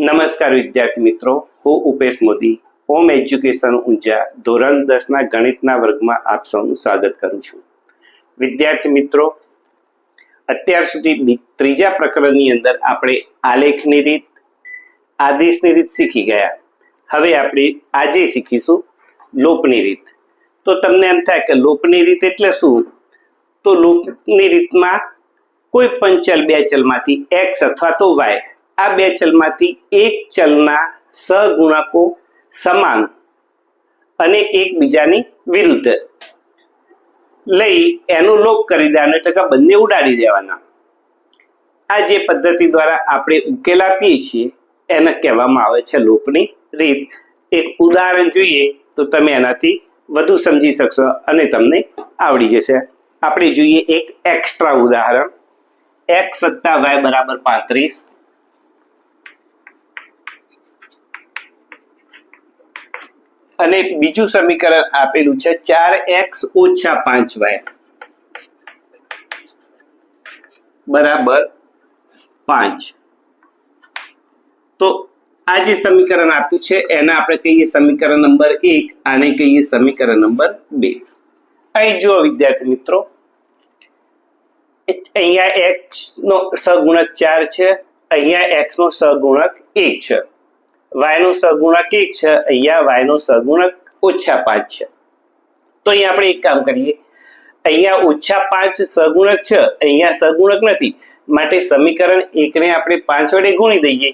નમસ્કાર વિદ્યાર્થી મિત્રો, હું ઉપેશ મોદી હોમ એજ્યુકેશન ઊંઝા ધોરણ 10 ના ગણિતના વર્ગમાં આપ સૌનું સ્વાગત કરું છું. વિદ્યાર્થી મિત્રો, અત્યાર સુધી ત્રીજા પ્રકરણની અંદર આપણે આલેખની રીત, આદેશની રીત શીખી ગયા. હવે આપણે આજે શીખીશું લોપની રીત. તો તમને એમ થાય કે લોપની રીત એટલે શું? તો લોપની રીતમાં કોઈ પણ ચલ બે ચલમાંથી x અથવા તો y, આ બે ચલમાંથી એક ચલના સહગુણકો સમાન અને એકબીજાની વિરુદ્ધ લઈ એનો લોપ કરી દેવાનો, એટલે કે બંને ઉડાડી દેવાના. આ જે પદ્ધતિ દ્વારા આપણે ઉકેલ આપીએ છીએ એને કહેવામાં આવે છે લોપની રીત. એક ઉદાહરણ જોઈએ તો તમે એનાથી વધુ સમજી શકશો અને તમને આવડી જશે. આપણે જોઈએ એક એક્સ્ટ્રા ઉદાહરણ. x + y = 35 અને બીજું સમીકરણ આપેલું છે 4x - 5y = 5. તો આ જે સમીકરણ આપ્યું છે એને આપણે કહીએ સમીકરણ નંબર 1, આને કહીએ સમીકરણ નંબર 2. અહીં જુઓ વિદ્યાર્થી મિત્રો, અહીંયા x નો સહગુણક 4 છે, અહીંયા x નો સહગુણક 1 છે, y નો સહગુણક 1 છે, અહીંયા y નો સહગુણક -5 છે. તો અહીંયા આપણે એક કામ કરીએ, અહીંયા -5 સહગુણક છે, અહીંયા સહગુણક નથી, માટે સમીકરણ 1 ને આપણે 5 વડે ગુણી દઈએ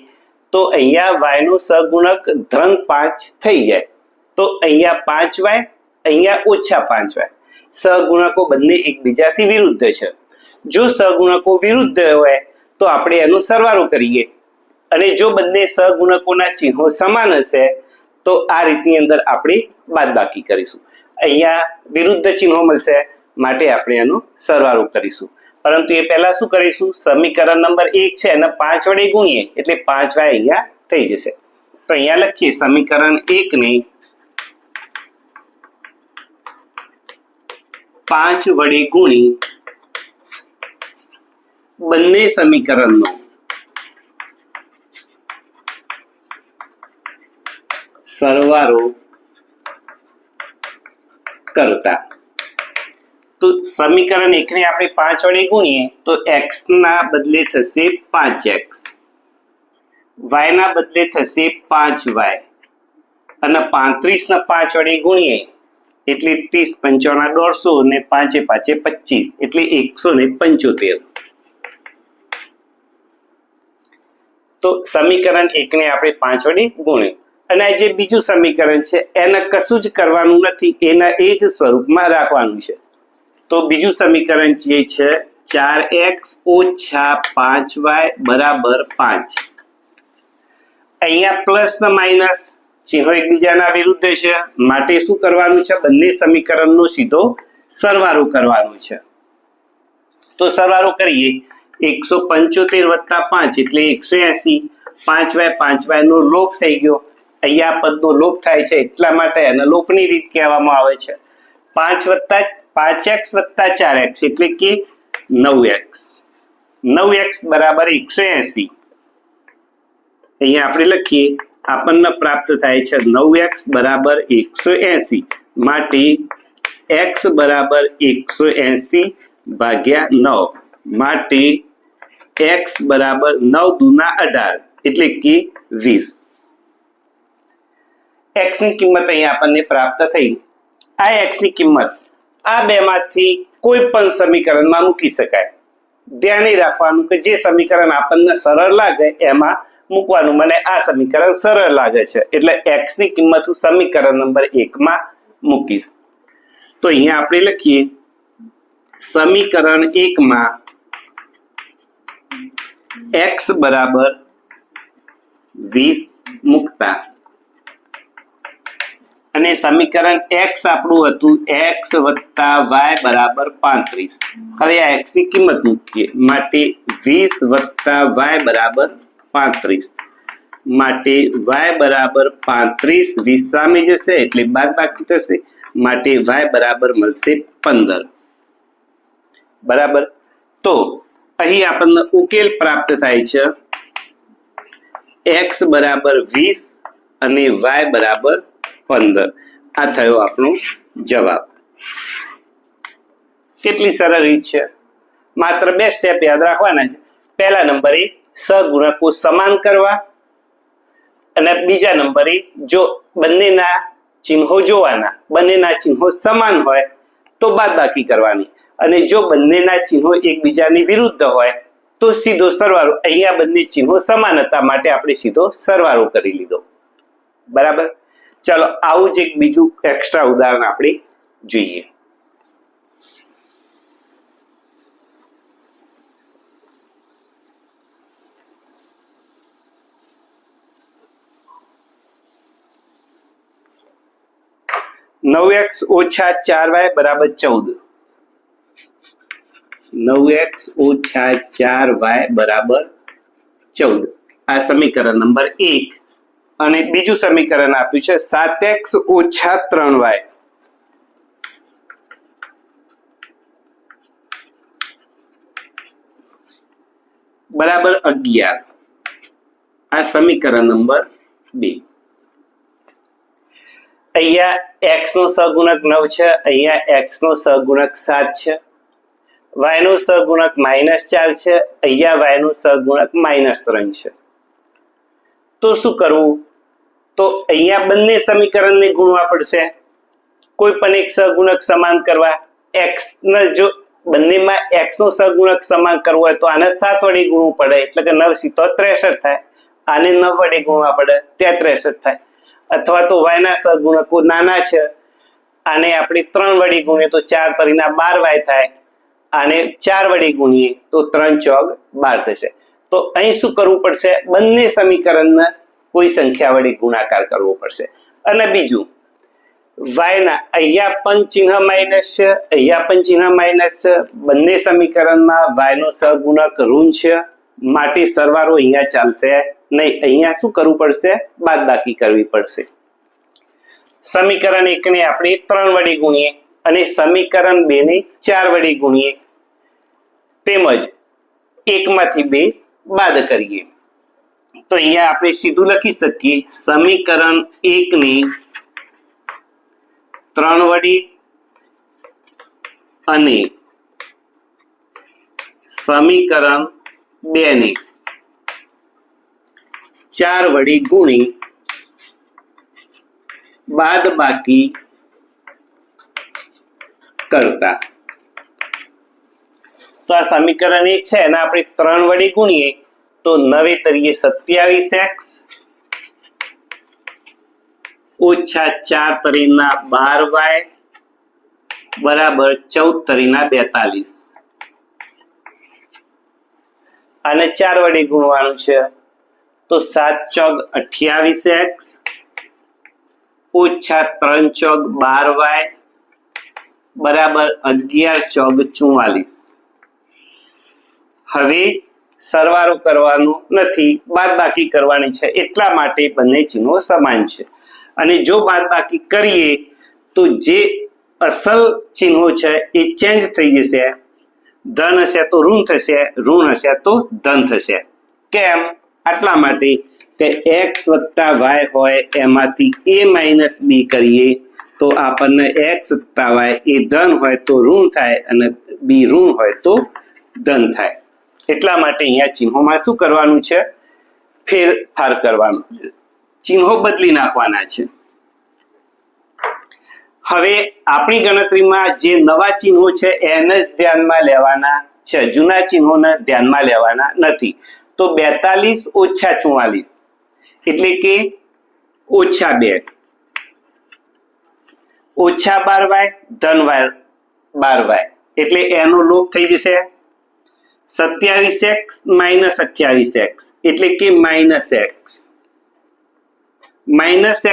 તો અહીંયા y નો સહગુણક -5 થઈ જાય. તો અહીંયા 5y, અહીંયા -5y, સહગુણકો બંને એકબીજાથી વિરુદ્ધ છે. જો સહગુણકો વિરુદ્ધ હોય તો આપણે એનો સરવાળો કરીએ, અને જો બંને સહગુણકોના ચિહ્નો સમાન હશે તો આ રીતની અંદર આપણે બાદબાકી કરીશું. અહીંયા વિરુદ્ધ ચિહ્નો મળશે માટે આપણે એનો સરવાળો કરીશું. પરંતુ એ પહેલા શું કરીશું? સમીકરણ નંબર 1 છે એને 5 વડે ગુણીએ એટલે 5y અહીંયા થઈ જશે. તો અહીંયા લખીએ સમીકરણ 1 ને 5 વડે ગુણી બંને સમીકરણનો સરવાળો કરતા. તો સમીકરણ 1 ને આપણે 5 વડે ગુણીએ તો x ના બદલે થશે 5x, y ના બદલે થશે 5y, અને 35 ને 5 વડે ગુણીએ એટલે 30 × 5 = 150 ને 5 × 5 = 25 એટલે 175. તો સમીકરણ 1 ને આપણે 5 વડે ગુણીએ, અને આ જે બીજું સમીકરણ છે એને કશું જ કરવાનું નથી, એના એ જ સ્વરૂપમાં રાખવાનું છે. તો બીજું સમીકરણ જે છે 4x - 5y = 5. અહીંયા પ્લસ ને માઇનસ ચિહ્નો એકબીજાના વિરુદ્ધ છે માટે શું કરવાનું છે? બંને સમીકરણનો સીધો સરવાળો કરવાનો છે. તો સરવાળો કરીએ, 175 + 5 એટલે 180, 5y નો લોપ થઈ ગયો. અહીંયા પદનો લોપ થાય છે એટલા માટે એને લોપની રીત કહેવામાં આવે છે. 5x + 4x એટલે કે 9x, 9x = 180. અહીંયા આપણે લખીએ, આપણને પ્રાપ્ત થાય છે 9x = 180, માટે x = 180/9, માટે x = 9 × 18 એટલે કે 20. x ની કિંમત અહીંયા આપણને પ્રાપ્ત થઈ. આ x ની કિંમત આ બેમાંથી કોઈ પણ સમીકરણમાં મૂકી શકાય. ધ્યાન રાખવાનું કે જે સમીકરણ આપણને સરળ લાગે એમાં મૂકવાનું. મને આ સમીકરણ સરળ લાગે છે એટલે x ની કિંમત હું સમીકરણ નંબર 1 માં મૂકીશ. તો અહીંયા આપણે લખીએ સમીકરણ 1 માં x = 20 મૂકતા, અને સમીકરણ x આપણું હતું x + y = 35. હવે આ x ની કિંમત મૂકીએ, માટે 20 + y = 35, માટે y = 35, 20 સામે જશે એટલે બાદબાકી થશે, માટે y = મળશે 15. બરાબર. તો અહીં આપણને ઉકેલ પ્રાપ્ત થાય છે x બરાબર 20 અને y બરાબર 15. આ થયો આપણો જવાબ. કેટલી સરળ રીત છે. માત્ર 2 સ્ટેપ યાદ રાખવાના છે. પહેલા નંબરે સહગુણકો સમાન કરવા અને બીજા નંબરે જો બંનેના ચિહ્નો જોવાના, બંનેના ચિહ્નો સમાન હોય તો બાદબાકી કરવાની અને જો બંનેના ચિહ્નો એકબીજાની વિરુદ્ધ હોય તો સીધો સરવાળો. અહીંયા બંને ચિહ્નો સમાન હતા માટે આપણે સીધો સરવાળો કરી લીધો. બરાબર. ચાલો આવું જ એક બીજું એક્સ્ટ્રા ઉદાહરણ આપણે જોઈએ. (9x - 4y = 14). 9x - 4y = 14. આ સમીકરણ નંબર 1. અને બીજું સમીકરણ આપ્યું છે 7x - 3y બરાબર 11. આ સમીકરણ નંબર 2. અહીંયા x નો સહગુણક 9 છે, અહીંયા x નો સહગુણક 7 છે, y નો સહગુણક -4 છે, અહીંયા y નો સહગુણક -3 છે. તો શું કરવું? તો અહીંયા બંને સમીકરણને ગુણવા પડશે. કોઈ પણ એક સહગુણક સમાન કરવા. x ને જો બંનેમાં x નો સહગુણક સમાન કરવો હોય તો આને 7 વડે ગુણવું પડે એટલે કે 9 × 7 = 63 થાય. આને 9 વડે ગુણવા પડે ત્યાં 63 થાય. અથવા તો y ના સહગુણકો નાના છે, આને આપણે 3 વડે ગુણીએ તો 4 × 3 = 12y થાય. આને 4 વડે ગુણીએ તો 3 × 4 = 12 થશે. તો અહીં શું કરવું પડશે? બંને સમીકરણને કોઈ સંખ્યા વડે ગુણાકાર કરવો પડશે. અને બીજું y ના અહીંયા પણ ચિહ્ન માઇનસ છે, અહીંયા પણ ચિહ્ન માઇનસ છે. બંને સમીકરણમાં y નો સહગુણક ઋણ છે માટે સરવાળો અહીંયા ચાલશે નહીં. અહીંયા શું કરવું પડશે? બાદબાકી કરવી પડશે. સમીકરણ 1 ને આપણે 3 વડે ગુણીએ અને સમીકરણ 2 ને 4 વડે ગુણીએ તેમજ 1 માંથી 2 બાદ કરીએ તો અહીંયા આપણે સીધું લખી શકીએ સમીકરણ 1 ને 3 વડે અને સમીકરણ 2 ને 4 વડે ગુણી બાદબાકી કરતા. તો આ સમીકરણ 1 છે એને આપણે 3 વડે ગુણીએ તો 9 × 3 = 27x ઓછા 4 × 3 = 12y બરાબર 14 × 3 = 42. આને 4 વડે ગુણવાનું છે તો 7 × 4 = 28x ઓછા 3 × 4 = 12y બરાબર 11 × 4 = 44. હવે સરવાળો કરવાનો નથી, બાદબાકી કરવાની છે એટલા માટે બંને ચિહ્નો સમાન છે. અને જો બાદબાકી કરીએ તો જે અસલ ચિહ્નો છે એ ચેન્જ થઈ જશે. ધન હશે તો ઋણ થશે, ઋણ હશે તો ધન થશે. કેમ? આટલા માટે કે x + y હોય એમાંથી a - b કરીએ તો આપણને x + y એ ધન હોય તો ઋણ થાય અને b ઋણ હોય તો ધન થાય. એટલા માટે અહીંયા ચિહ્નોમાં શું કરવાનું છે? ફેરફાર કરવાનું છે. ચિહ્નો બદલી નાખવાના છે. હવે આપણી ગણતરીમાં જે નવા ચિહ્નો છે એને જ ધ્યાનમાં લેવાના છે, જૂના ચિહ્નોને ધ્યાનમાં લેવાના નથી. તો 42 - 44 એટલે કે -2 ઓછા 12y ધન 12y એટલે એનો લોપ થઈ જશે. 27x - 28x એટલે કે -x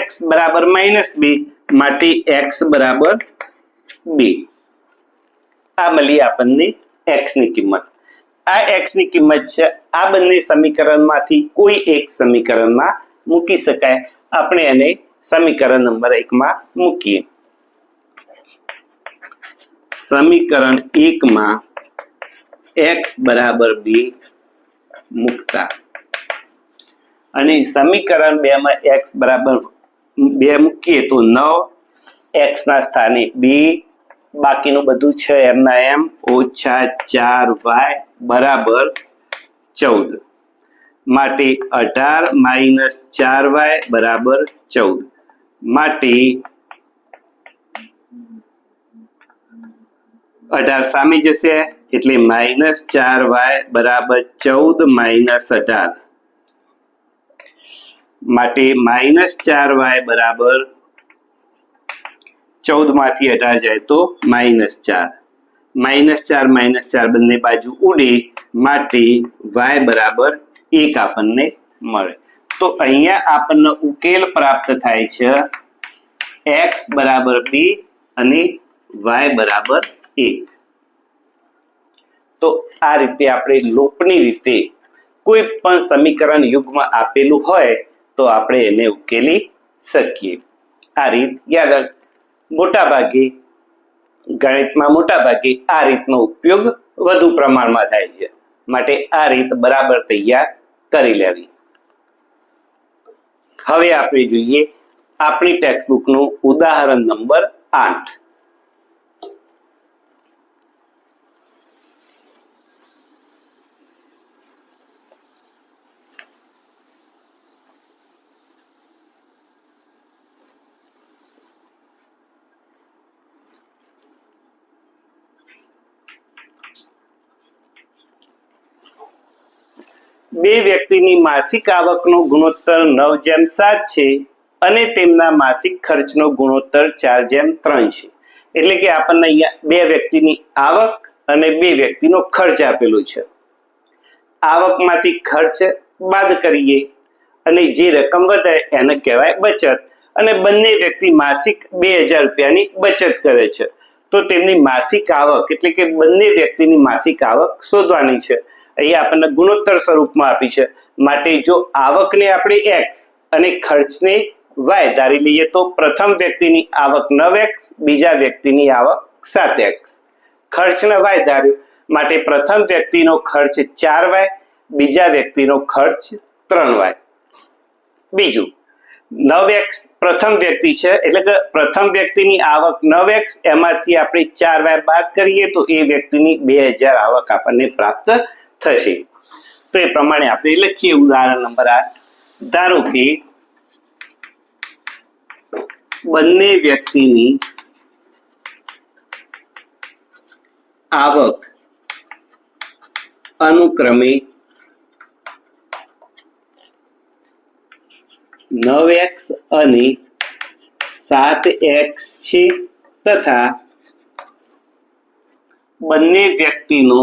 -x બરાબર -2 માટે x બરાબર 2. આ મળી આપણને x ની કિંમત. આ x ની કિંમત છે આ બંને સમીકરણમાંથી કોઈ એક સમીકરણમાં મૂકી શકાય. આપણે એને સમીકરણ નંબર 1 માં મૂકીએ. સમીકરણ 1 માં x બરાબર 2 મૂકતા અને સમીકરણ 2 માં x બરાબર 2 મૂકીએ તો 9 x ના સ્થાને 2 બાકીનું બધું છે એમના એમ ઓછા 4y બરાબર 14 માટે 18 માઇનસ 4y બરાબર 14 માટે 18 સામે જશે એટલે માઇનસ 4y બરાબર 14 માઇનસ 18 માટે માઇનસ 4y બરાબર 14 માંથી 18 જાય તો -4 બંને બાજુ ઉડે માટે y બરાબર 1 આપણને મળે. તો અહીંયા આપણને ઉકેલ પ્રાપ્ત થાય છે x બરાબર 2 અને y બરાબર 1. તો આ રીતે આપણે લોપની રીતે કોઈ પણ સમીકરણ યુગ્મ આપેલું હોય તો આપણે એને ઉકેલી શકીએ. આ રીત યાદ મોટાભાગે ગણિતમાં મોટાભાગે આ રીતનો ઉપયોગ વધુ પ્રમાણમાં થાય છે, માટે આ રીત બરાબર તૈયાર કરી લેવી. હવે આપણે જોઈએ આપણી ટેક્સ્ટબુકનું ઉદાહરણ નંબર 8. બે વ્યક્તિની માસિક આવકનો ગુણોત્તર 9:7 છે અને તેમના માસિક ખર્ચનો ગુણોત્તર 4:3 છે. એટલે કે આપણને અહીંયા બે વ્યક્તિની આવક અને બે વ્યક્તિનો ખર્ચ આપેલો છે. આવકમાંથી ખર્ચ બાદ કરીએ અને જે રકમ વધે એને કહેવાય બચત, અને બંને વ્યક્તિ માસિક 2000 રૂપિયાની બચત કરે છે. તો તેમની માસિક આવક એટલે કે બંને વ્યક્તિની માસિક આવક શોધવાની છે. અહીંયા આપણને ગુણોત્તર સ્વરૂપમાં આપી છે, માટે જો આવકને આપણે x અને ખર્ચને y ધારી લઈએ તો પ્રથમ વ્યક્તિની આવક 9x, બીજા વ્યક્તિની આવક 7x. ખર્ચને y ધાર્યો માટે પ્રથમ વ્યક્તિનો ખર્ચ 4y, બીજા વ્યક્તિનો ખર્ચ 3y. બીજું 9x પ્રથમ વ્યક્તિ છે એટલે કે પ્રથમ વ્યક્તિની આવક 9x, એમાંથી આપણે 4y બાદ કરીએ તો એ વ્યક્તિની 2000 આવક આપણને પ્રાપ્ત થશે. તો એ પ્રમાણે આપણે લખીએ ઉદાહરણ નંબર 8. ધારો કે બંને વ્યક્તિની આવક અનુક્રમે 9x અને 7x છે તથા બંને વ્યક્તિનો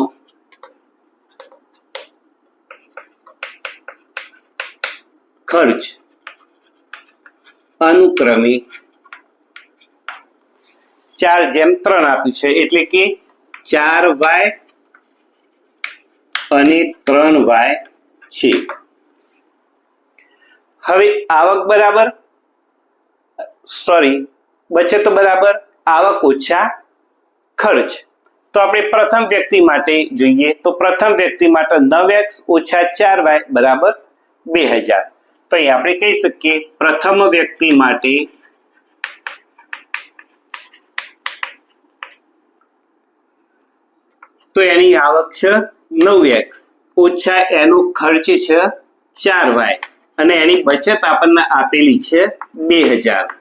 ખર્ચ અનુક્રમે 4:3 આપ્યું છે, એટલે કે 4y અને 3y છે. હવે આવક બરાબર બચત બરાબર આવક ઓછા ખર્ચ. તો આપણે પ્રથમ વ્યક્તિ માટે જોઈએ તો પ્રથમ વ્યક્તિ માટે 9x ઓછા 4y બરાબર 2000. તો અહીં આપણે કહી શકીએ પ્રથમ વ્યક્તિ માટે તો એની આવક છે 9x ઓછા એનો ખર્ચ છે 4y અને એની બચત આપણને આપેલી છે 2000.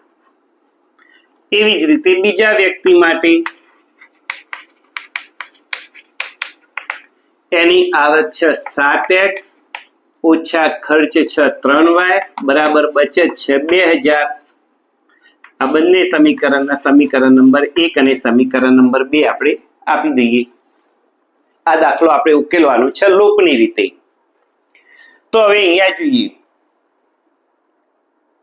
એવી જ રીતે બીજા વ્યક્તિ માટે એની આવક છે 7x ઓછા ખર્ચ છે 3y બરાબર બચત છે 2000. આ બંને સમીકરણના સમીકરણ નંબર 1 અને સમીકરણ નંબર 2 આપણે આપી દઈએ. આ દાખલો આપણે ઉકેલવાનો છે લોપની રીતે. તો હવે અહીંયા જોઈએ,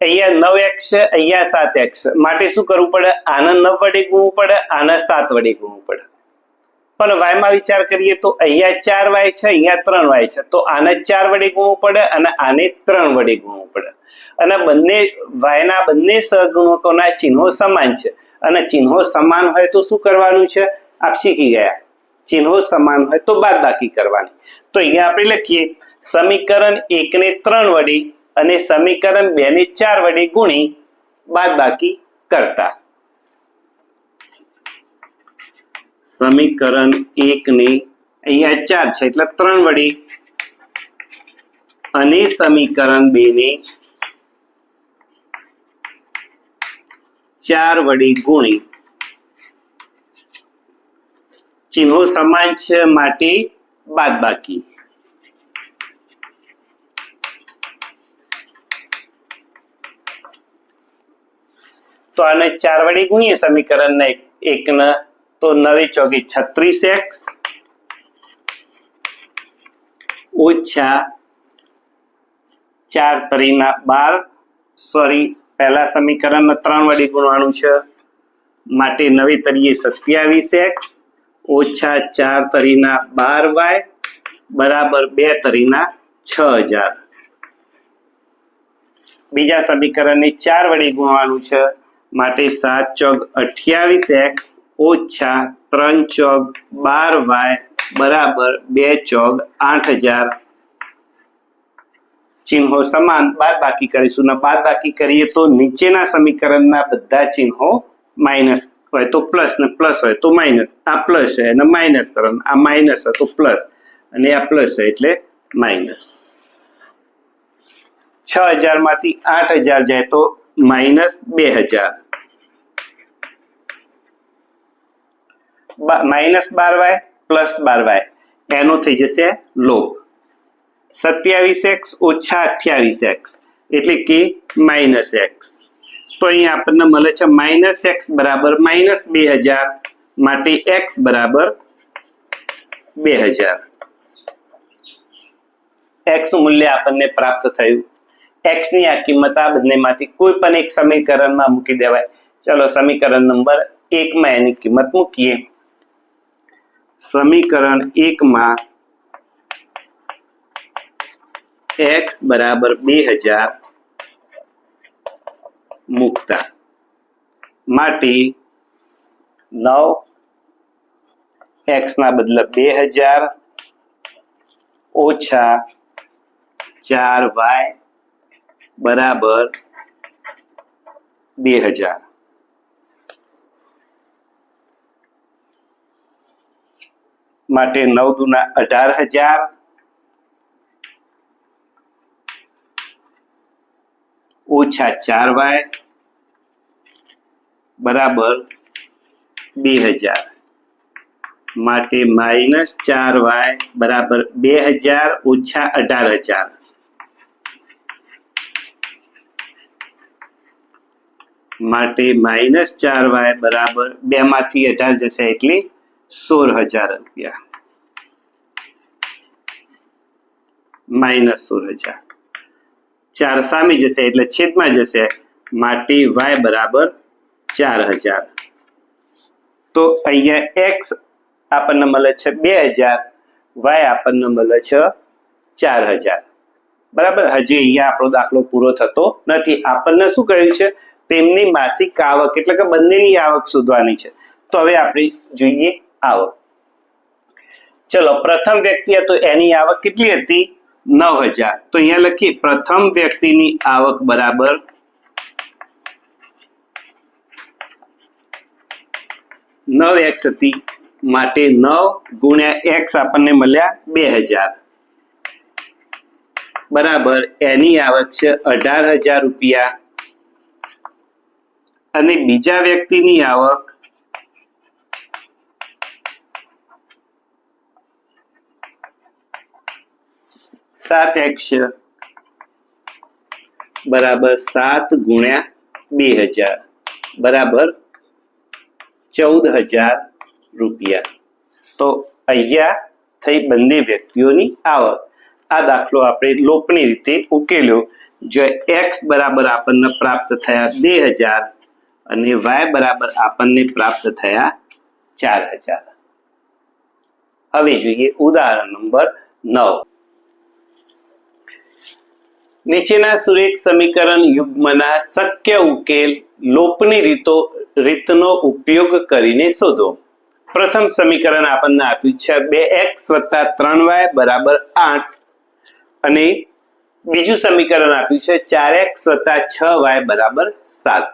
અહીંયા 9x છે, અહીંયા 7x છે, માટે શું કરવું પડે? આને 9 વડે ગુણવું પડે, આને 7 વડે ગુણવું પડે. પણ y માં વિચાર કરીએ તો અહીંયા 4y છે, અહીંયા 3y છે, તો આને 4 વડે ગુણવું પડે અને આને 3 વડે ગુણવું પડે. અને બંને y ના બંને સહગુણકોના ચિહ્નો સમાન છે, અને ચિહ્નો સમાન હોય તો શું કરવાનું છે? આપ શીખી ગયા. ચિહ્નો સમાન હોય તો બાદબાકી કરવાની. તો અહીંયા આપણે લખીએ સમીકરણ 1 ને 3 વડે અને સમીકરણ 2 ને 4 વડે ગુણી બાદબાકી કરતા. સમીકરણ 1 ને અહીંયા 4 છે એટલે 3 વડે અને સમીકરણ 2 ને 4 વડે ગુણી ચિહ્નો સમાન છે માટે બાદબાકી. તો આને 4 વડે ગુણીએ સમીકરણ 1 ને તો 9 ચોકે 36x ઓછા 4 તરીના 12 પહેલા સમીકરણ 3 વડે ગુણવાનું છે માટે 9 તરીએ 27x ઓછા 4 તરીના 12y બરાબર 2 તરીના 6000. બીજા સમીકરણને 4 વડે ગુણવાનું છે માટે 7 ચોક 28x ઓછા 3 ચોક 12y બરાબર 2 ચોક 8000. ચિહ્નો સમાન બાદબાકી કરીશું ને બાદબાકી કરીએ તો નીચેના સમીકરણના બધા ચિહ્નો માઇનસ હોય તો પ્લસ ને પ્લસ હોય તો માઇનસ. આ પ્લસ છે અને માઇનસ કરવાનું, આ માઇનસ તો પ્લસ અને આ પ્લસ છે એટલે માઇનસ. 6000 માંથી 8000 જાય તો minus 2000. Minus 12y plus 12y એનો થઈ જશે લોપ. 27x ઓછા 28x એટલે કે માઇનસ x. તો અહીંયા આપણને મળે છે માઇનસ x બરાબર માઇનસ 2000 માટે x બરાબર 2000. x નું મૂલ્ય આપણને પ્રાપ્ત થયું. x ની આ કિંમત આ બંનેમાંથી કોઈ પણ એક સમીકરણમાં મૂકી દેવાય. ચલો સમીકરણ નંબર 1 માં એની કિંમત મૂકીએ. સમીકરણ 1 માં x બરાબર 2000 મૂકતા માટે 9 x ના બદલે 2000 ઓછા 4y બરાબર 2000 માટે 9 દુના 18000 ઓછા 4y બરાબર 2000 માટે માઇનસ 4y બરાબર 2000 ઓછા 18000 માટે માઇનસ 4y બરાબર 2 માંથી 18 જશે એટલે 16000 રૂપિયા. માઇનસ 16000 4 સામે જશે એટલે છેદમાં જશે માટે y બરાબર 4000. તો અહીંયા x આપણને મળે છે 2000, y આપણને મળે છે 4000. બરાબર. હજી અહીંયા આપણો દાખલો પૂરો થતો નથી. આપણને શું કહ્યું છે? તેમની માસિક આવક એટલે કે બંનેની આવક શોધવાની છે. તો હવે આપણે જોઈએ આવક. ચલો પ્રથમ વ્યક્તિ હતો એની આવક કેટલી હતી? 9000. તો અહીંયા લખીએ પ્રથમ વ્યક્તિની આવક બરાબર 9x હતી માટે 9 ગુણ્યા x આપણને મળ્યા 2000 બરાબર એની આવક છે 18000 રૂપિયા. અને બીજા વ્યક્તિની આવક x બરાબર 7 ગુણ્યા 2000 બરાબર 14000 રૂપિયા. તો અહીંયા થઈ બંને વ્યક્તિઓની આવક. આ દાખલો આપણે લોપની રીતે ઉકેલ્યો. જો x બરાબર આપણને પ્રાપ્ત થયા 2000 અને y બરાબર આપણને પ્રાપ્ત થયા 4000. હવે જોઈએ ઉદાહરણ નંબર 9. નીચેના સુરેખ સમીકરણ યુગ્મના શક્ય ઉકેલ લોપની રીતનો ઉપયોગ કરીને શોધો. પ્રથમ સમીકરણ આપણને આપ્યું છે 2x + 3y = 8 અને બીજું સમીકરણ આપ્યું છે 4x + 6y = 7.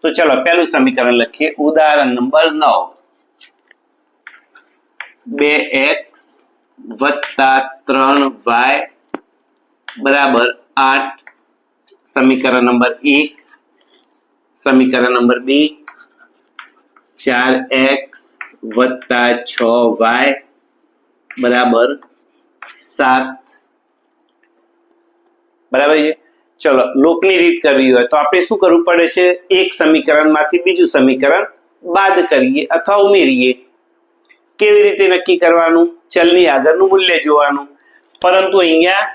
તો ચલો પહેલું સમીકરણ લખીએ. ઉદાહરણ નંબર 9. 2x + 3y = 8. સમીકરણ નંબર 1. સમીકરણ નંબર 2. 4x + 6y = 7. બરાબર છે. ચલો લોકની રીત કરવી હોય તો આપણે શું કરવું પડે છે? એક સમીકરણમાંથી બીજું સમીકરણ બાદ કરીએ અથવા ઉમેરીએ. કેવી રીતે નક્કી કરવાનું? ચલની આગળનું મૂલ્ય જોવાનું. પરંતુ અહીંયા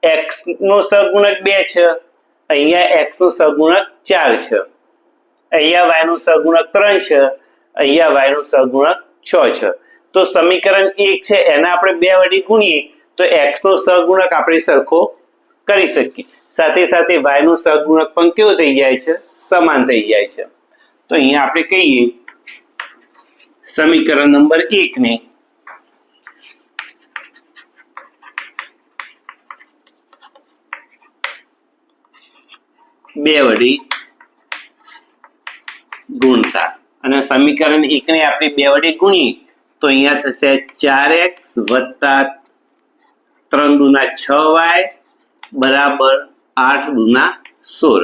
x નો સહગુણક 2 છે, અહીંયા x નો સહગુણક 4 છે, અહીંયા y નો સહગુણક 3 છે, અહીંયા y નો સહગુણક 6 છે. તો સમીકરણ 1 છે એને આપણે 2 વડે ગુણીએ તો x નો સહગુણક આપણે સરખો કરી શકીએ. સાથે સાથે y નો સહગુણક પણ કેવો થઈ જાય છે? સમાન થઈ જાય છે. તો અહીંયા આપણે કહીએ સમીકરણ નંબર 1 ને બે વડે ગુણતા, અને સમીકરણ 1 ને આપણે 2 વડે ગુણીએ તો અહીંયા થશે 4x + 3 × 6y = 8 × 16.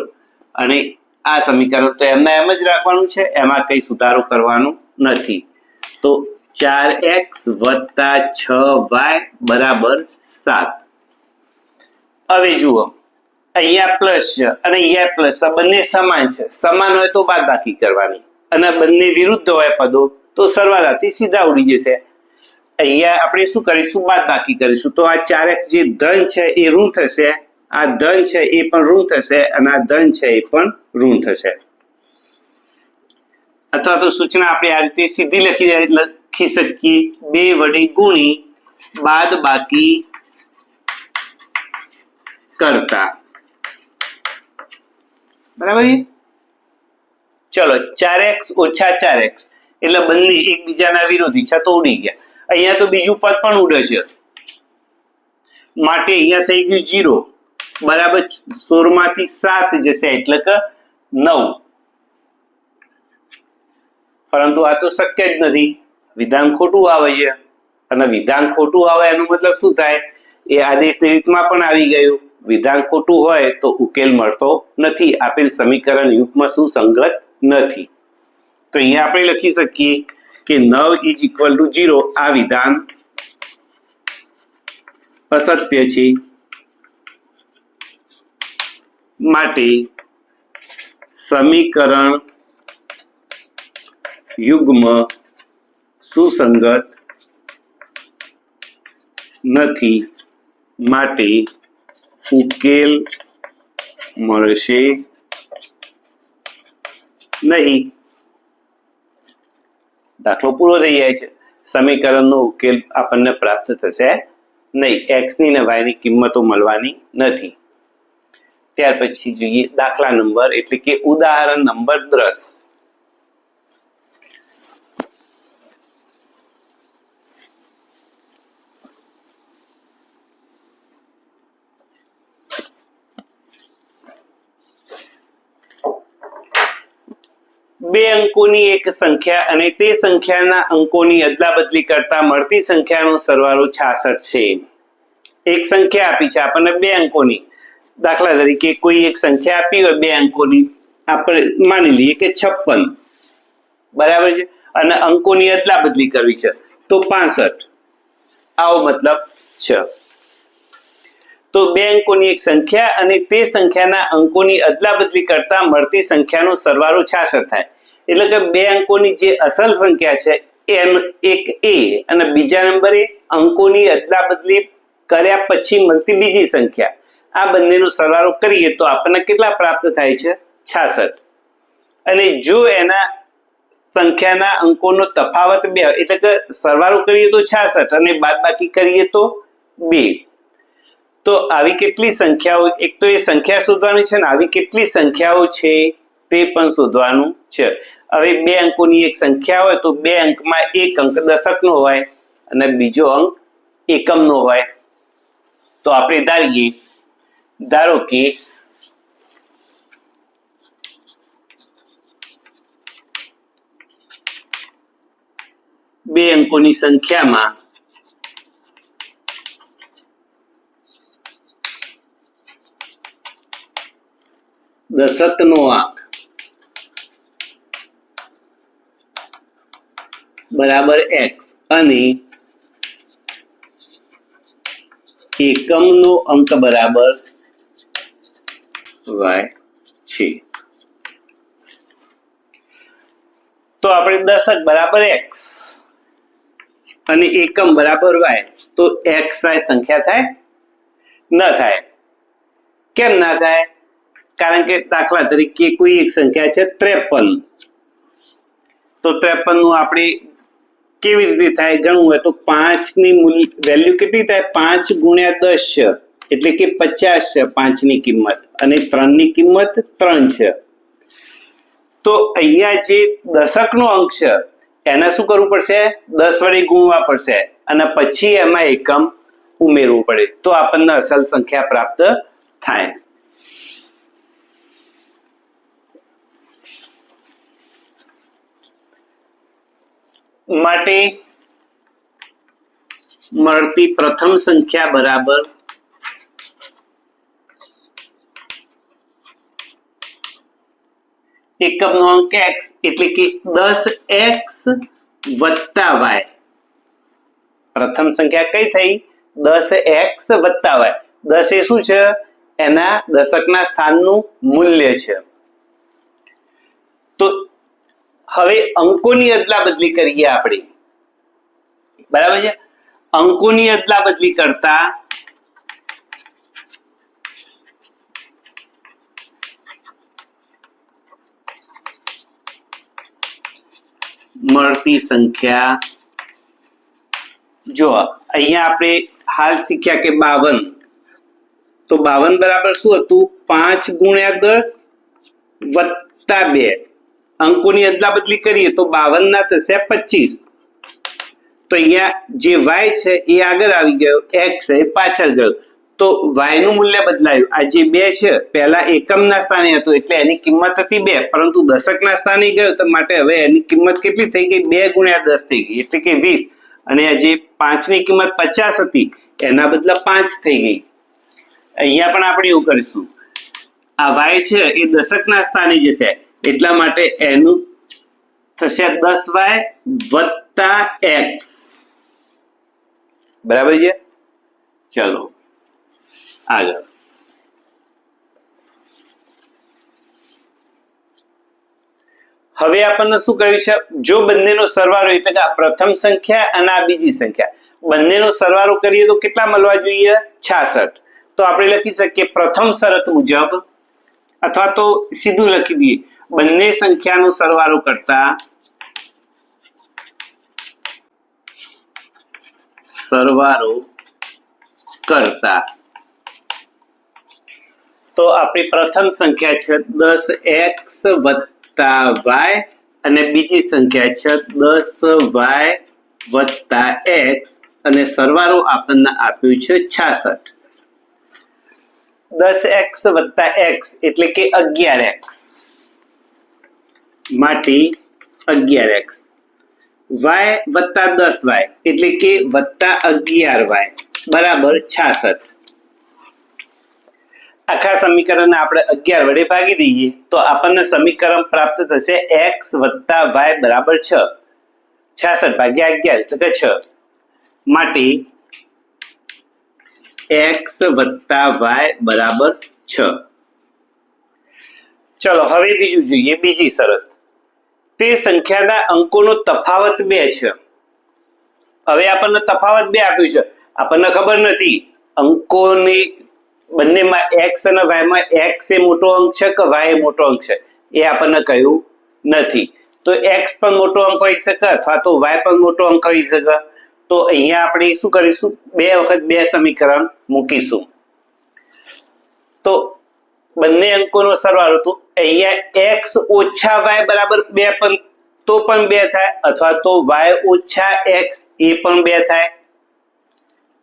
અને આ સમીકરણ તો એમના એમ જ રાખવાનું છે, એમાં કઈ સુધારો કરવાનો નથી. તો 4x + 6y = 7. હવે જુઓ અહીંયા પ્લસ છે અને અહીંયા પ્લસ છે, બંને સમાન છે. સમાન હોય તો બાદબાકી કરવાની અને બંને વિરુદ્ધ હોય પદો તો સરવાળાથી સીધા ઉડી જશે. અહીંયા આપણે શું કરીશું? બાદબાકી કરીશું. તો આ 4x જે ધન છે એ ઋણ થશે, આ ધન છે એ પણ ઋણ થશે, અને આ ધન છે એ પણ ઋણ થશે. અથવા તો સૂચના આપણે આ રીતે સીધી લખી શકીએ. 2 વડે ગુણી બાદબાકી કરતા. બરાબર છે. ચલો 4x - 4x એટલે બંને એકબીજાના વિરોધી છે તો ઉડી ગયા. અહીંયા તો બીજું પદ પણ ઉડે છે, માટે અહીંયા થઈ ગયું 0 બરાબર 16 માંથી 7 જશે એટલે કે 9. પરંતુ આ તો શક્ય જ નથી, વિધાન ખોટું આવે છે. અને વિધાન ખોટું આવે એનો મતલબ શું થાય? એ આદેશની રીતમાં પણ આવી ગયું. વિધાન ખોટું હોય તો ઉકેલ મળતો નથી, આપેલ સમીકરણ યુગ્મ સુસંગત નથી. તો અહીંયા આપણે લખી શકીએ કે 9 = 0 આ વિધાન અસત્ય છે, માટે સમીકરણ યુગ્મ સુસંગત નથી, માટે ઉકેલ મળશે નહીં. દાખલો પૂરો થઈ જાય છે. સમીકરણનો ઉકેલ આપણને પ્રાપ્ત થશે નહીં. x ની અને y ની કિંમતો મળવાની નથી. ત્યાર પછી જોઈએ દાખલા નંબર એટલે કે ઉદાહરણ નંબર 10. બે અંકોની એક સંખ્યા અને તે સંખ્યાના અંકોની અદલાબદલી કરતા મળતી સંખ્યાનો સરવાળો 66 છે. એક સંખ્યા આપી છે આપણને 2 અંકોની. દાખલા તરીકે કોઈ એક સંખ્યા આપી હોય 2 અંકોની, આપણે માની લઈએ કે 56, બરાબર છે, અને અંકોની અદલાબદલી કરવી છે તો 65. આવો મતલબ છે. તો 2 અંકોની એક સંખ્યા અને તે સંખ્યાના અંકોની અદલાબદલી કરતા મળતી સંખ્યાનો સરવાળો 66 થાય. એટલે કે 2 અંકોની જે અસલ સંખ્યા છે એક એ અને બીજા નંબરે અંકોની અદલાબદલી કર્યા પછી મળતી બીજી સંખ્યા, આ બંનેનો સરવાળો કરીએ તો આપણને કેટલા પ્રાપ્ત થાય છે? 66. અને જો એના સંખ્યાના અંકોનો તફાવત 2 એટલે કે સરવાળો કરીએ તો 66 અને બાદબાકી કરીએ તો 2. તો આવી કેટલી સંખ્યાઓ, એક તો એ સંખ્યા શોધવાની છે ને આવી કેટલી સંખ્યાઓ છે તે પણ શોધવાનું છે. હવે 2 અંકોની એક સંખ્યા હોય તો 2 અંકમાં એક અંક દશકનો હોય અને બીજો અંક એકમનો હોય. તો આપણે ધારો કે બે અંકોની સંખ્યામાં દશકનો આંક બરાબર x અને એકમનો અંક બરાબર y છે. તો આપણે દશક બરાબર x અને એકમ બરાબર y, તો x y સંખ્યા થાય? ન થાય. કેમ ના થાય? કારણ કે દાખલા તરીકે કોઈ એક સંખ્યા છે 53, તો 53 નું આપણે કેવી રીતે થાય ગણવું હોય તો 5 ની વેલ્યુ કેટલી થાય? 5 ગુણ્યા 10 છે, એટલે કે 50 છે 5 ની કિંમત, અને 3 ની કિંમત 3 છે. તો અહીંયા જે દશકનો અંક છે એને શું કરવું પડશે? 10 વડે ગુણવા પડશે અને પછી એમાં એકમ ઉમેરવું પડે, તો આપણને અસલ સંખ્યા પ્રાપ્ત થાય. માટે મળતી પ્રથમ સંખ્યા બરાબર એકમનો અંક x, એટલે કે 10x વત્તા y. પ્રથમ સંખ્યા કઈ થઈ? 10x વત્તા y. 10 એ શું છે? એના દશકના સ્થાનનું મૂલ્ય છે. તો હવે અંકોની અદલા બદલી કરીએ આપણે, બરાબર છે? અંકોની અદલા બદલી કરતા મળતી સંખ્યા, જો અહીંયા આપણે હાલ શીખ્યા કે 52, તો 52 બરાબર શું હતું? 5 ગુણ્યા 10 વત્તા 2. અંકોની અદલા બદલી કરીએ તો 52 ના થશે 25. તો અહીંયા જે y છે એ આગળ આવી ગયો, x એ પાછળ ગયો, તો y નું મૂલ્ય બદલાયું. આ જે 2 છે પહેલા એકમના સ્થાને હતું એટલે એની કિંમત હતી 2, પરંતુ દશકના સ્થાને ગયો તો માટે હવે એની કિંમત કેટલી થઈ ગઈ? 2 ગુણ્યા 10 થઈ ગઈ, એટલે કે 20. અને આ જે 5 ની કિંમત 50 હતી એના બદલે 5 થઈ ગઈ. અહીંયા પણ આપણે એવું કરીશું, આ y છે એ દશકના સ્થાને જશે, એટલા માટે એનું થશે 10y વત્તા x. બરાબર છે? ચલો આગળ. હવે આપણને શું કહ્યું છે? જો બંનેનો સરવાળો, એટલે કે આ પ્રથમ સંખ્યા અને આ બીજી સંખ્યા, બંનેનો સરવાળો કરીએ તો કેટલા મળવા જોઈએ? 66. તો આપણે લખી શકીએ પ્રથમ શરત મુજબ, અથવા તો સીધું લખી દઈએ, બંને સંખ્યાનો સરવાળો કરતા તો આપણી પ્રથમ સંખ્યા છે 10x વત્તા y અને બીજી સંખ્યા છે 10y વત્તા x, અને સરવાળો આપણને આપ્યું છે 66. 10x વત્તા x એટલે કે 11x, માટે 11x. y વત્તા 10y એટલે કે વત્તા 11y બરાબર 66. આખા સમીકરણને આપણે 11 વડે ભાગી દઈએ તો આપણને સમીકરણ પ્રાપ્ત થશે x વત્તા y બરાબર 6. 66 ભાગ્યા 11 એટલે કે 6. માટે x વત્તા y બરાબર 6. ચલો હવે બીજું જોઈએ, બીજી શરત. તે સંખ્યાના અંકોનો તફાવત 2 છે. હવે આપણને તફાવત 2 આપ્યું છે, આપણને ખબર નથી અંકોની બંનેમાં x અને y માં x એ મોટો અંક છે કે y એ મોટો અંક છે, એ આપણને કહ્યું નથી. તો x પણ મોટો અંક હોઈ શકે અથવા તો y પણ મોટો અંક હોઈ શકે. તો અહીંયા આપણે શું કરીશું? 2 વખત 2 સમીકરણ મૂકીશું. તો બંને અંકોનો સરવાળો, તો અહીંયા x ઓછા y બરાબર 2 પણ તો પણ 2 થાય, અથવા તો y ઓછા x એ પણ 2 થાય.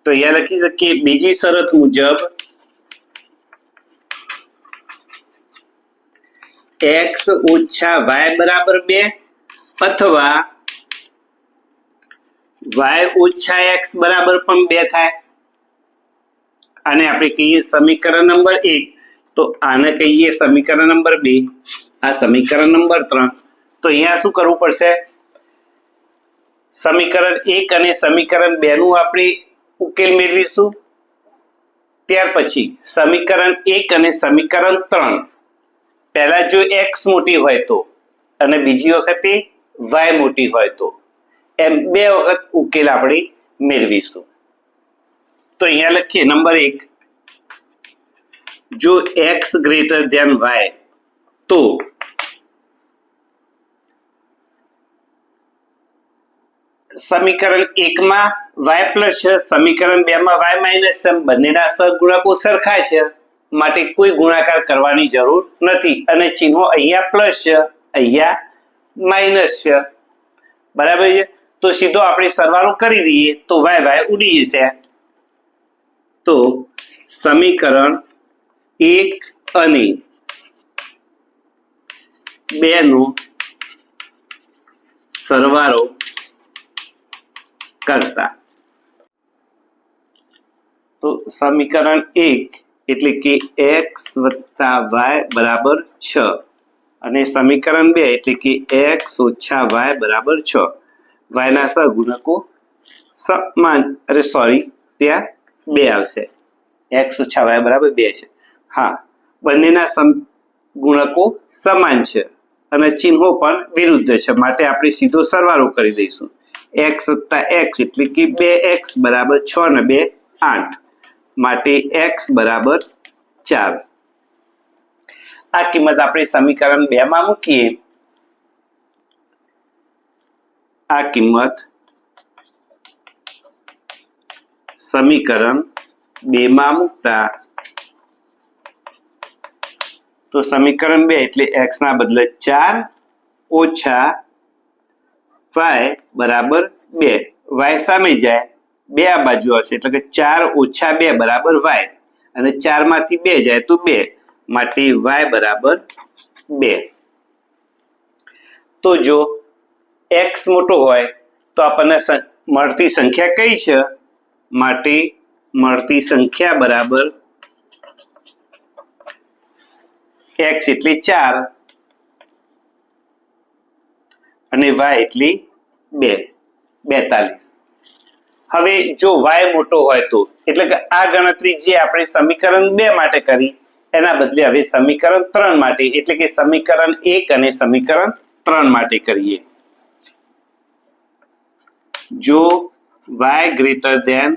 તો અહીંયા લખી શકીએ બીજી શરત મુજબ x ઓછા y બરાબર 2 અથવા y ઓછા x બરાબર પણ 2 થાય. આને આપણે કહીએ સમીકરણ નંબર 1. તો આને કહીએ સમીકરણ નંબર 2. આ સમીકરણ નંબર 3. તો અહીંયા શું કરવું પડશે? સમીકરણ 1 અને સમીકરણ 2 નું આપણે ઉકેલ મેળવીશું. ત્યાર પછી સમીકરણ 1 અને સમીકરણ 3 પહેલા જો x મોટી હોય તો અને બીજી વખતે y મોટી હોય તો એમ બે વખત ઉકેલ આપણે મેળવીશું. તો અહીંયા લખીએ નંબર 1, જો x ગ્રેટર ધેન y તો સમીકરણ 1 માં y પ્લસ છે, સમીકરણ 2 માં y માઇનસ છે. બંનેના સહગુણકો સરખા છે માટે કોઈ ગુણાકાર કરવાની જરૂર નથી અને ચિહ્નો અહીંયા પ્લસ છે, અહીંયા માઇનસ છે. બરાબર છે. તો સીધો આપણે સરવાળો કરી દઈએ તો y ઉડી જશે. તો સમીકરણ 1 અને 2 નો સરવાળો કરતા તો સમીકરણ 1 એટલે કે x વત્તા y બરાબર 6 અને સમીકરણ 2 એટલે કે x ઓછા y બરાબર 6. y ના સહગુણકો સમાન ત્યાં 2 આવશે. x ઓછા y બરાબર 2 છે. હા, બંનેના ગુણકો સમાન છે અને ચિહ્નો પણ વિરુદ્ધ છે માટે આપણે સીધો સરવાળો કરી દઈશું. x વત્તા x એટલે કે 2x બરાબર 6 ને 2 8 માટે x બરાબર 4. આ કિંમત આપણે સમીકરણ 2 માં મૂકીએ. આ કિંમત સમીકરણ 2 માં મૂકતા તો સમીકરણ 2 એટલે x ના બદલે 4 ઓછા y બરાબર 2. y સામે જાય 2 આ બાજુ આવશે એટલે કે 4 ઓછા 2 બરાબર y અને 4 માંથી 2 જાય તો 2 માટે y બરાબર 2. તો જો x મોટો હોય તો આપણને મળતી સંખ્યા કઈ છે? માટે મળતી સંખ્યા બરાબર x એટલે 4 અને y એટલે 2 42. હવે જો y મોટો હોય તો એટલે કે આ ગણતરી જે આપણે સમીકરણ 2 માટે કરી એના બદલે હવે સમીકરણ 3 માટે એટલે કે સમીકરણ 1 અને સમીકરણ 3 માટે કરીએ. જો y ગ્રેટર ધેન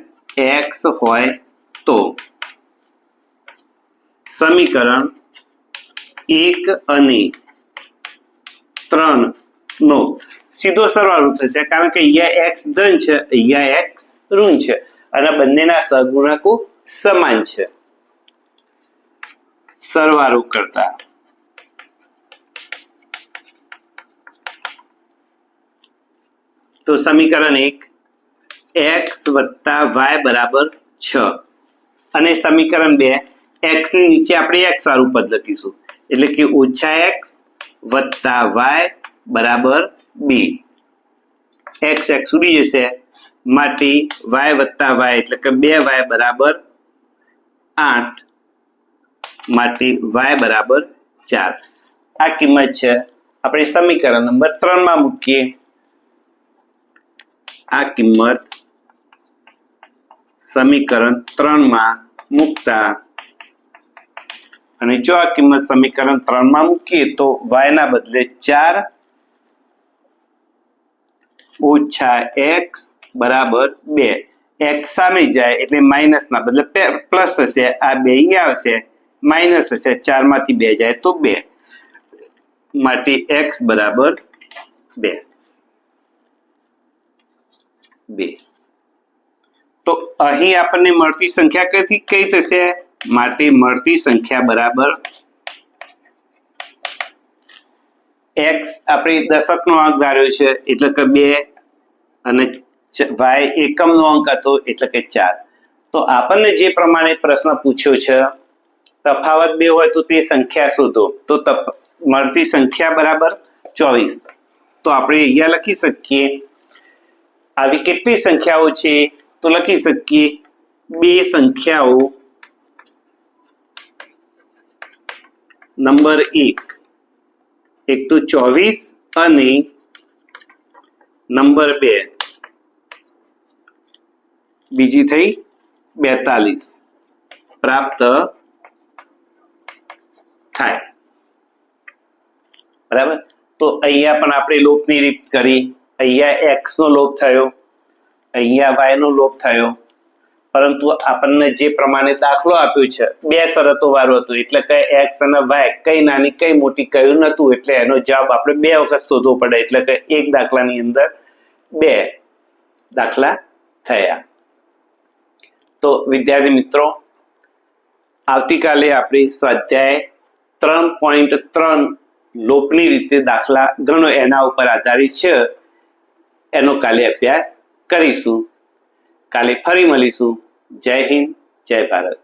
x હોય તો સમીકરણ 1 અને 3 નો સીધો સરવાળો થશે કારણ કે અહીંયા x ધન છે, અહીંયા x ઋણ છે અને બંનેના સહગુણકો સમાન છે. સરવાળો કરતા તો સમીકરણ 1 x વત્તા y બરાબર 6 અને સમીકરણ 2 x ની નીચે આપણે x વાળું પદ લખીશું એટલે કે ઓછા x વત્તા y બરાબર 2. x ઉડી જશે માટે y વત્તા y એટલે કે 2y બરાબર 8 માટે y બરાબર 4. આ કિંમત છે આપણે સમીકરણ નંબર 3 માં મૂકીએ. આ કિંમત સમીકરણ 3 માં મૂકતા અને જો આ કિંમત સમીકરણ 3 માં મૂકીએ તો y ના બદલે 4 ઓછા x બરાબર 2. x સામે જાય એટલે માઇનસ ના બદલે પ્લસ થશે. આ 2 અહીંયા આવશે, માઇનસ થશે, 4 માંથી 2 જાય તો 2 માટે x બરાબર 2. તો અહીં આપણને મળતી સંખ્યા કઈ થશે? માટે મળતી સંખ્યા બરાબર x આપણે દશકનો અંક ધાર્યો છે એટલે કે 2 અને y એકમનો અંક હતો એટલે કે 4 તો આપણને જે પ્રમાણે પ્રશ્ન પૂછ્યો છે, તફાવત 2 હોય તો તે સંખ્યા શોધો, તો મળતી સંખ્યા બરાબર 24. તો આપણે અહીંયા લખી શકીએ આવી કેટલી સંખ્યાઓ છે, તો લખી શકીએ 2 સંખ્યાઓ નંબર 1 એક તો 24 અને નંબર 2 બીજી થઈ 42 પ્રાપ્ત થાય. બરાબર. તો અહીંયા પણ આપણે લોપની રીત કરી, અહીંયા x નો લોપ થયો, અહીંયા y નો લોપ થયો, પરંતુ આપણને જે પ્રમાણે દાખલો આપ્યો છે 2 શરતો વાળો હતો, એટલે કે x અને y કઈ નાની કઈ મોટી કયું નતું, એટલે એનો જવાબ આપણે 2 વખત શોધવો પડે, એટલે કે એક દાખલાની અંદર 2 દાખલા થયા. તો વિદ્યાર્થી મિત્રો, આવતીકાલે આપણે સ્વાધ્યાય 3.3 લોપની રીતે દાખલા ગણો એના ઉપર આધારિત છે, એનો કાલે અભ્યાસ કરીશું. કાલે ફરી મળીશું. જય હિન્દ, જય ભારત.